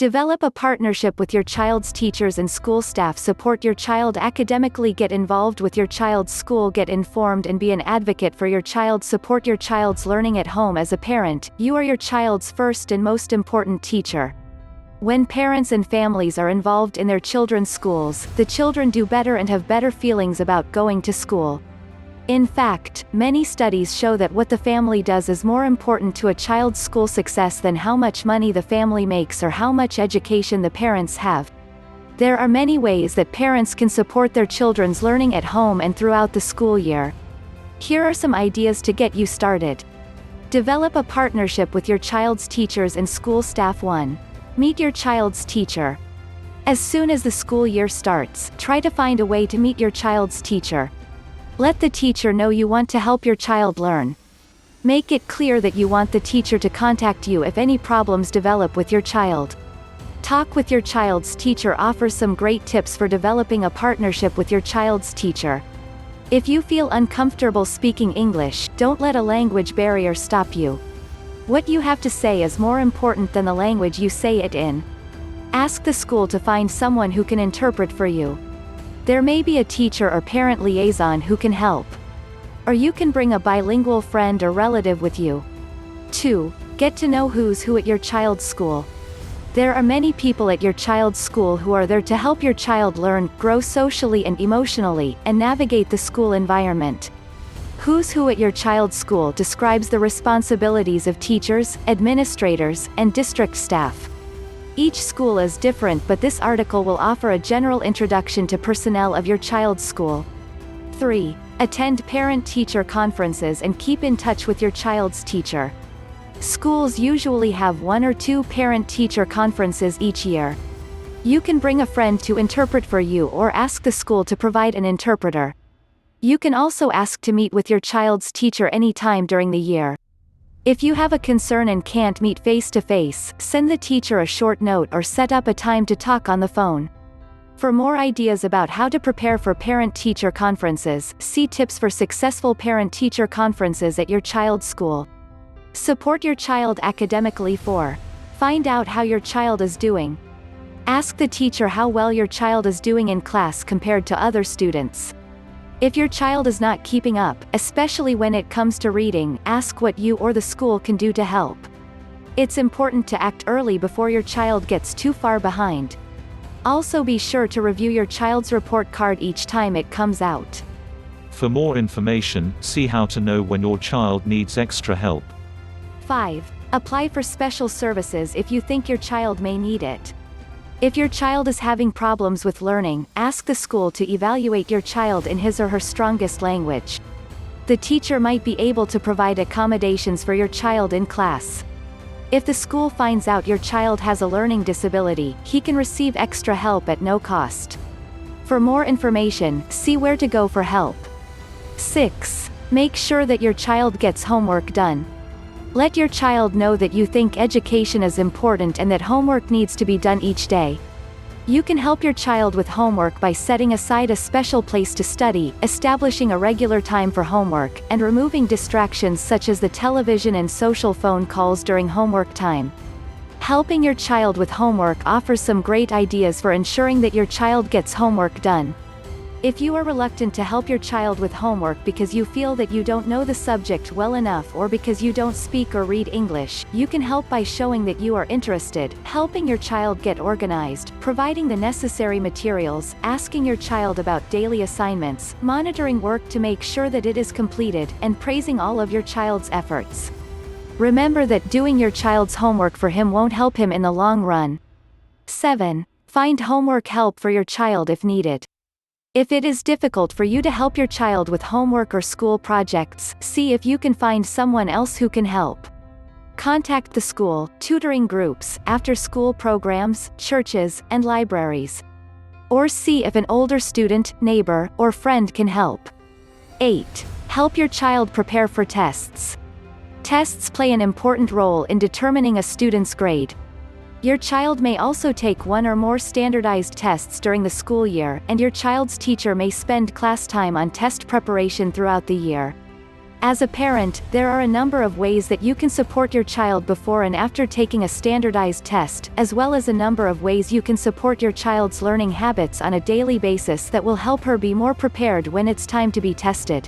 Develop a partnership with your child's teachers and school staff. Support your child academically. Get involved with your child's school. Get informed and be an advocate for your child. Support your child's learning at home. As a parent, you are your child's first and most important teacher. When parents and families are involved in their children's schools, the children do better and have better feelings about going to school. In fact, many studies show that what the family does is more important to a child's school success than how much money the family makes or how much education the parents have. There are many ways that parents can support their children's learning at home and throughout the school year. Here are some ideas to get you started. Develop a partnership with your child's teachers and school staff. 1. Meet your child's teacher. As soon as the school year starts, try to find a way to meet your child's teacher. Let the teacher know you want to help your child learn. Make it clear that you want the teacher to contact you if any problems develop with your child. Talk with your child's teacher offers some great tips for developing a partnership with your child's teacher. If you feel uncomfortable speaking English, don't let a language barrier stop you. What you have to say is more important than the language you say it in. Ask the school to find someone who can interpret for you. There may be a teacher or parent liaison who can help. Or you can bring a bilingual friend or relative with you. 2. Get to know who's who at your child's school. There are many people at your child's school who are there to help your child learn, grow socially and emotionally, and navigate the school environment. Who's who at your child's school describes the responsibilities of teachers, administrators, and district staff. Each school is different, but this article will offer a general introduction to personnel of your child's school. 3. Attend parent-teacher conferences and keep in touch with your child's teacher. Schools usually have 1 or 2 parent-teacher conferences each year. You can bring a friend to interpret for you or ask the school to provide an interpreter. You can also ask to meet with your child's teacher anytime during the year. If you have a concern and can't meet face-to-face, send the teacher a short note or set up a time to talk on the phone. For more ideas about how to prepare for parent-teacher conferences, see tips for successful parent-teacher conferences at your child's school. Support your child academically. 4. Find out how your child is doing. Ask the teacher how well your child is doing in class compared to other students. If your child is not keeping up, especially when it comes to reading, ask what you or the school can do to help. It's important to act early before your child gets too far behind. Also be sure to review your child's report card each time it comes out. For more information, see how to know when your child needs extra help. 5. Apply for special services if you think your child may need it. If your child is having problems with learning, ask the school to evaluate your child in his or her strongest language. The teacher might be able to provide accommodations for your child in class. If the school finds out your child has a learning disability, he can receive extra help at no cost. For more information, see where to go for help. 6. Make sure that your child gets homework done. Let your child know that you think education is important and that homework needs to be done each day. You can help your child with homework by setting aside a special place to study, establishing a regular time for homework, and removing distractions such as the television and social phone calls during homework time. Helping your child with homework offers some great ideas for ensuring that your child gets homework done. If you are reluctant to help your child with homework because you feel that you don't know the subject well enough or because you don't speak or read English, you can help by showing that you are interested, helping your child get organized, providing the necessary materials, asking your child about daily assignments, monitoring work to make sure that it is completed, and praising all of your child's efforts. Remember that doing your child's homework for him won't help him in the long run. 7. Find homework help for your child if needed. If it is difficult for you to help your child with homework or school projects, see if you can find someone else who can help. Contact the school, tutoring groups, after-school programs, churches, and libraries. Or see if an older student, neighbor, or friend can help. 8. Help your child prepare for tests. Tests play an important role in determining a student's grade. Your child may also take 1 or more standardized tests during the school year, and your child's teacher may spend class time on test preparation throughout the year. As a parent, there are a number of ways that you can support your child before and after taking a standardized test, as well as a number of ways you can support your child's learning habits on a daily basis that will help her be more prepared when it's time to be tested.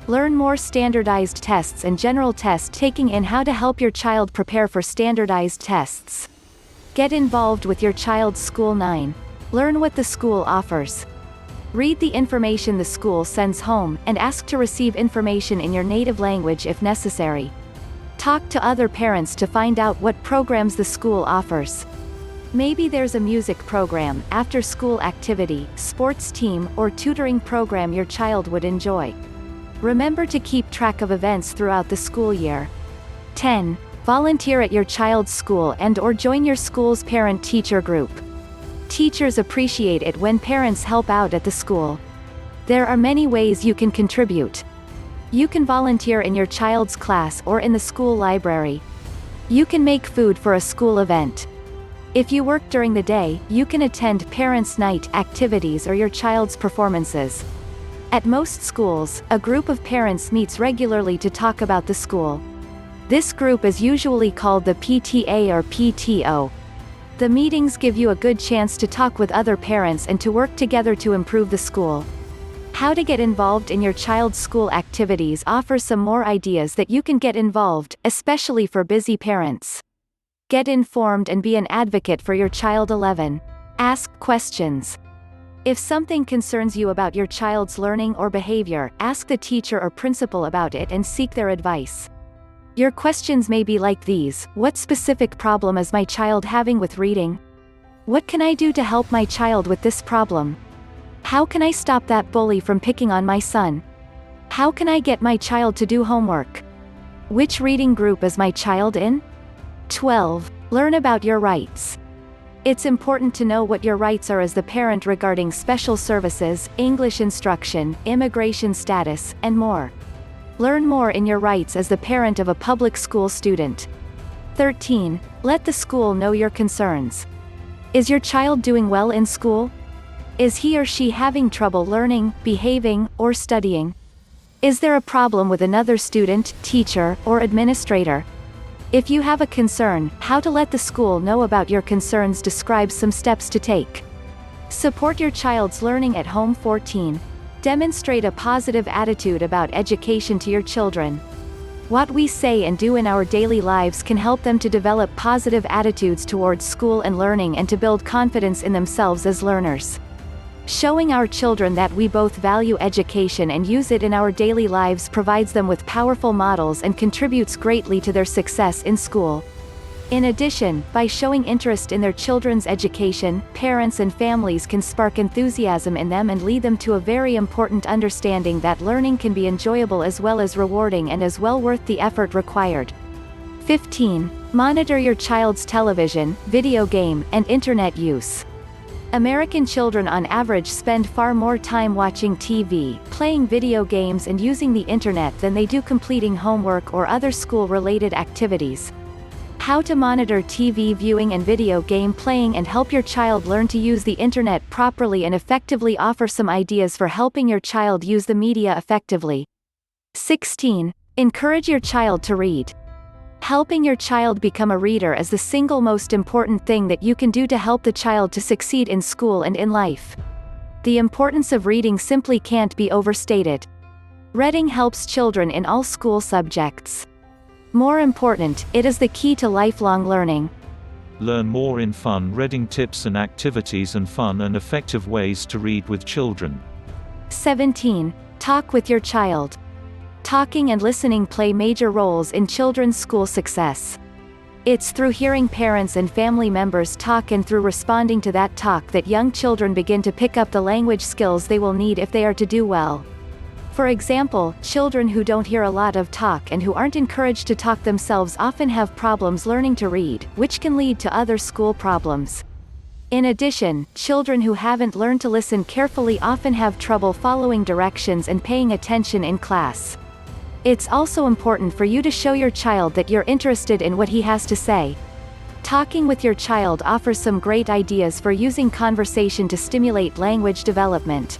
Learn more standardized tests and general test taking and how to help your child prepare for standardized tests. Get involved with your child's school. 9. Learn what the school offers. Read the information the school sends home, and ask to receive information in your native language if necessary. Talk to other parents to find out what programs the school offers. Maybe there's a music program, after-school activity, sports team, or tutoring program your child would enjoy. Remember to keep track of events throughout the school year. 10. Volunteer at your child's school and/or join your school's parent-teacher group. Teachers appreciate it when parents help out at the school. There are many ways you can contribute. You can volunteer in your child's class or in the school library. You can make food for a school event. If you work during the day, you can attend parents' night activities or your child's performances. At most schools, a group of parents meets regularly to talk about the school. This group is usually called the PTA or PTO. The meetings give you a good chance to talk with other parents and to work together to improve the school. How to get involved in your child's school activities offers some more ideas that you can get involved, especially for busy parents. Get informed and be an advocate for your child. 11. Ask questions. If something concerns you about your child's learning or behavior, ask the teacher or principal about it and seek their advice. Your questions may be like these: what specific problem is my child having with reading? What can I do to help my child with this problem? How can I stop that bully from picking on my son? How can I get my child to do homework? Which reading group is my child in? 12. Learn about your rights. It's important to know what your rights are as the parent regarding special services, English instruction, immigration status, and more. Learn more in your rights as the parent of a public school student. 13. Let the school know your concerns. Is your child doing well in school? Is he or she having trouble learning, behaving, or studying? Is there a problem with another student, teacher, or administrator? If you have a concern, how to let the school know about your concerns describes some steps to take. Support your child's learning at home. 14. Demonstrate a positive attitude about education to your children. What we say and do in our daily lives can help them to develop positive attitudes towards school and learning and to build confidence in themselves as learners. Showing our children that we both value education and use it in our daily lives provides them with powerful models and contributes greatly to their success in school. In addition, by showing interest in their children's education, parents and families can spark enthusiasm in them and lead them to a very important understanding that learning can be enjoyable as well as rewarding and as well worth the effort required. 15. Monitor your child's television, video game, and internet use. American children on average spend far more time watching TV, playing video games and using the internet than they do completing homework or other school-related activities. How to monitor TV viewing and video game playing and help your child learn to use the internet properly and effectively. Offer some ideas for helping your child use the media effectively. 16. Encourage your child to read. Helping your child become a reader is the single most important thing that you can do to help the child to succeed in school and in life. The importance of reading simply can't be overstated. Reading helps children in all school subjects. More important, it is the key to lifelong learning. Learn more in fun reading tips and activities and fun and effective ways to read with children. 17. Talk with your child. Talking and listening play major roles in children's school success. It's through hearing parents and family members talk and through responding to that talk that young children begin to pick up the language skills they will need if they are to do well. For example, children who don't hear a lot of talk and who aren't encouraged to talk themselves often have problems learning to read, which can lead to other school problems. In addition, children who haven't learned to listen carefully often have trouble following directions and paying attention in class. It's also important for you to show your child that you're interested in what he has to say. Talking with your child offers some great ideas for using conversation to stimulate language development.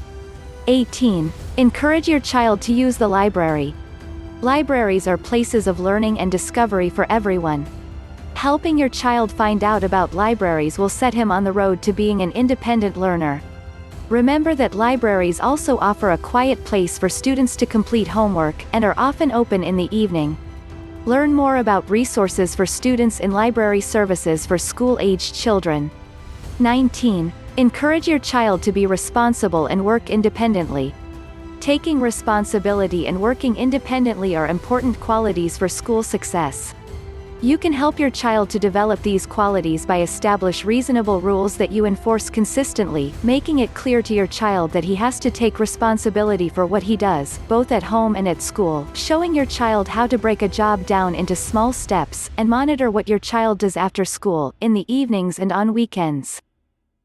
18. Encourage your child to use the library. Libraries are places of learning and discovery for everyone. Helping your child find out about libraries will set him on the road to being an independent learner. Remember that libraries also offer a quiet place for students to complete homework, and are often open in the evening. Learn more about resources for students in library services for school-aged children. 19. Encourage your child to be responsible and work independently. Taking responsibility and working independently are important qualities for school success. You can help your child to develop these qualities by establish reasonable rules that you enforce consistently, making it clear to your child that he has to take responsibility for what he does, both at home and at school, showing your child how to break a job down into small steps, and monitor what your child does after school, in the evenings and on weekends.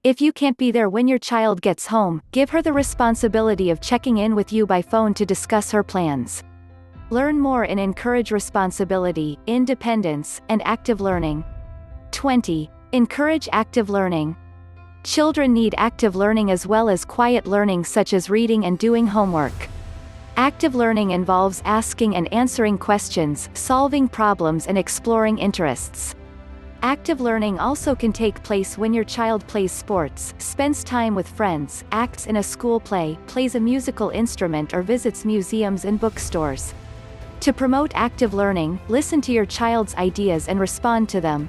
If you can't be there when your child gets home, give her the responsibility of checking in with you by phone to discuss her plans. Learn more and encourage responsibility, independence, and active learning. 20. Encourage active learning. Children need active learning as well as quiet learning such as reading and doing homework. Active learning involves asking and answering questions, solving problems and exploring interests. Active learning also can take place when your child plays sports, spends time with friends, acts in a school play, plays a musical instrument or visits museums and bookstores. To promote active learning, listen to your child's ideas and respond to them.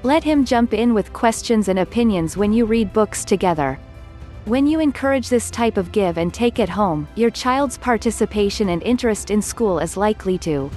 Let him jump in with questions and opinions when you read books together. When you encourage this type of give and take at home, your child's participation and interest in school is likely to